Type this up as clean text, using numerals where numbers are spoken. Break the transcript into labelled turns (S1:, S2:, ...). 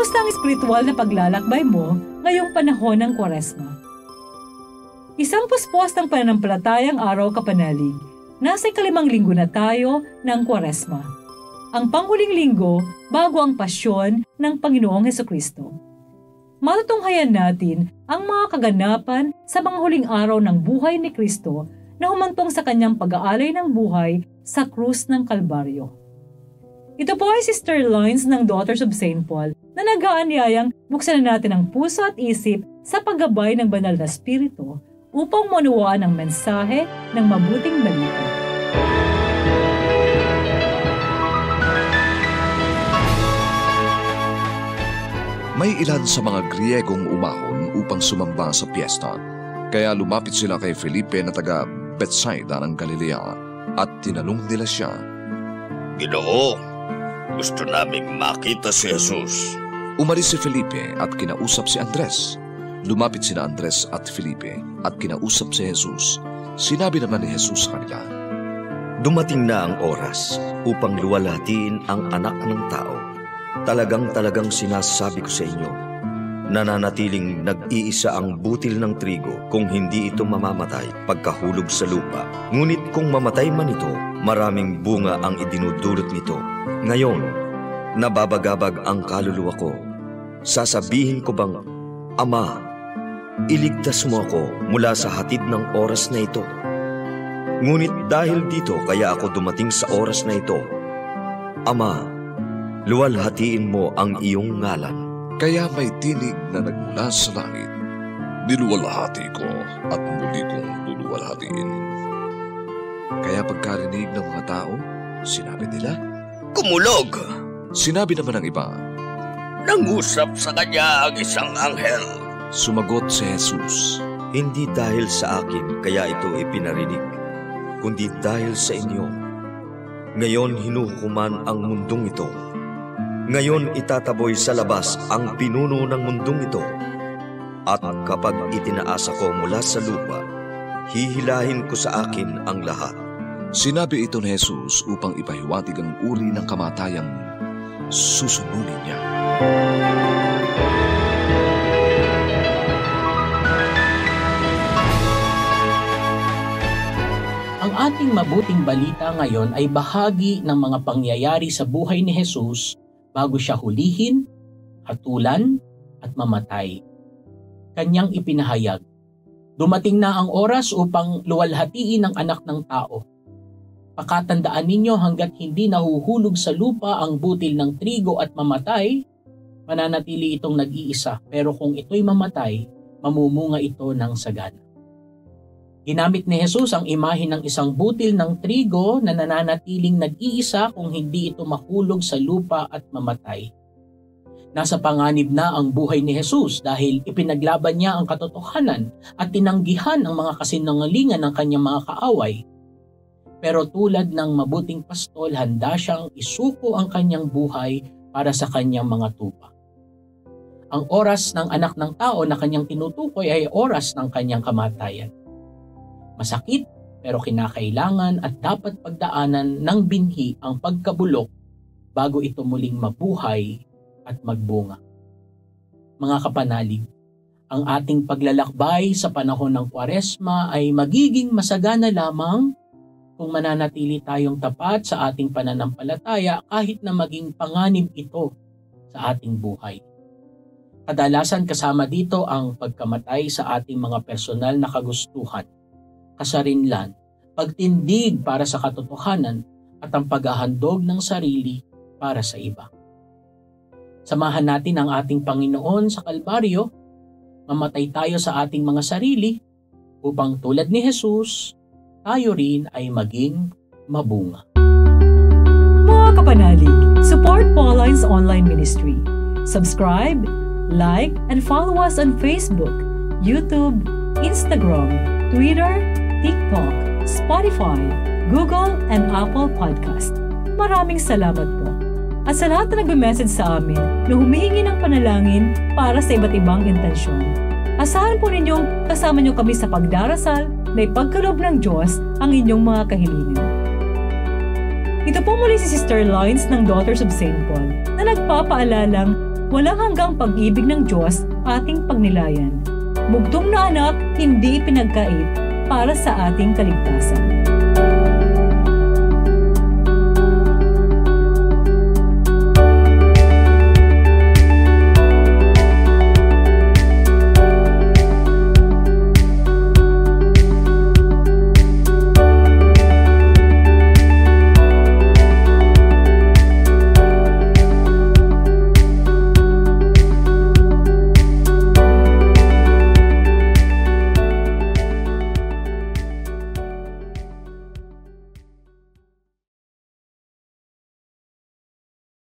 S1: Kumusta ang espiritual na paglalakbay mo ngayong panahon ng Kwaresma? Isang puspos ng pananampalatayang araw kapanalig. Nasa 5 linggo na tayo ng Kwaresma. Ang panghuling linggo bago ang pasyon ng Panginoong Hesukristo. Matutunghayan natin ang mga kaganapan sa mga huling araw ng buhay ni Kristo na humantong sa kanyang pag-aalay ng buhay sa krus ng Kalbaryo. Ito po ay Sister Loins ng Daughters of St. Paul na nag-aanyayang buksan na natin ang puso at isip sa paggabay ng banal na spirito upang maunawaan ang mensahe ng mabuting balita.
S2: May ilan sa mga Griyegong umahon upang sumamba sa piyesta, kaya lumapit sila kay Felipe na taga Bethsaida ng Galilea at tinanong nila siya,
S3: Ginoo, gusto naming makita si Jesus.
S2: Umalis si Felipe at kinausap si Andres. Lumapit sina Andres at Felipe at kinausap si Jesus. Sinabi naman ni Jesus sa kanila,
S3: Dumating na ang oras upang luwalhatiin ang anak ng tao. Talagang sinasabi ko sa inyo, nananatiling nag-iisa ang butil ng trigo kung hindi ito mamamatay pagkahulog sa lupa. Ngunit kung mamatay man ito, maraming bunga ang idinudulot nito. Ngayon, nababagabag ang kaluluwa ko. Sasabihin ko bang, Ama, iligtas mo ako mula sa hatid ng oras na ito. Ngunit dahil dito kaya ako dumating sa oras na ito. Ama, luwalhatiin mo ang iyong ngalan.
S2: Kaya may tinig na nagmula sa langit. Niluwalhati ko at muli kong luluwalhatiin. Kaya pagkarinig ng mga tao, sinabi nila,
S3: Kumulog!
S2: Sinabi naman ng iba,
S3: Nangusap sa kanya ang isang anghel.
S2: Sumagot si Jesus,
S3: Hindi dahil sa akin kaya ito ipinarinig, kundi dahil sa inyo. Ngayon hinuhukuman ang mundong ito. Ngayon itataboy sa labas ang pinuno ng mundong ito. At kapag itinaas ako mula sa lupa, hihilahin ko sa akin ang lahat.
S2: Sinabi ito ni Jesus upang ipahiwatig ang uri ng kamatayang susunurin niya.
S4: Ang ating mabuting balita ngayon ay bahagi ng mga pangyayari sa buhay ni Jesus bago siya hulihin, hatulan, at mamatay. Kanyang ipinahayag, dumating na ang oras upang luwalhatiin ang anak ng tao. Pakatandaan ninyo hanggat hindi nahuhulog sa lupa ang butil ng trigo at mamatay, mananatili itong nag-iisa, pero kung ito'y mamatay, mamumunga ito ng sagana. Ginamit ni Jesus ang imahe ng isang butil ng trigo na nananatiling nag-iisa kung hindi ito mahulog sa lupa at mamatay. Nasa panganib na ang buhay ni Jesus dahil ipinaglaban niya ang katotohanan at tinanggihan ang mga kasinungalingan ng kanyang mga kaaway. Pero tulad ng mabuting pastol, handa siyang isuko ang kanyang buhay para sa kanyang mga tupa. Ang oras ng anak ng tao na kanyang tinutukoy ay oras ng kanyang kamatayan. Masakit pero kinakailangan at dapat pagdaanan ng binhi ang pagkabulok bago ito muling mabuhay at magbunga. Mga kapanalig, ang ating paglalakbay sa panahon ng Kwaresma ay magiging masagana lamang kung mananatili tayong tapat sa ating pananampalataya kahit na maging panganib ito sa ating buhay. Kadalasan kasama dito ang pagkamatay sa ating mga personal na kagustuhan, kasarinlan, pagtindig para sa katotohanan at ang paghahandog ng sarili para sa iba. Samahan natin ang ating Panginoon sa Kalbaryo, mamatay tayo sa ating mga sarili upang tulad ni Jesus, tayo rin ay maging mabunga.
S1: Mga kapanalig, support Pauline's online ministry. Subscribe, like, and follow us on Facebook, YouTube, Instagram, Twitter, TikTok, Spotify, Google, and Apple Podcast. Maraming salamat po. At sa lahat na nagbe-message sa amin na humihingi ng panalangin para sa iba't ibang intensyon. Asahan po ninyong kasama niyo kami sa pagdarasal na ipagkaloob ng Diyos ang inyong mga kahilingan. Ito po muli si Sister Loins ng Daughters of St. Paul na nagpapaalalang walang hanggang pag-ibig ng Diyos ating pagnilayan. Bugtong na anak, hindi ipinagkait para sa ating kaligtasan.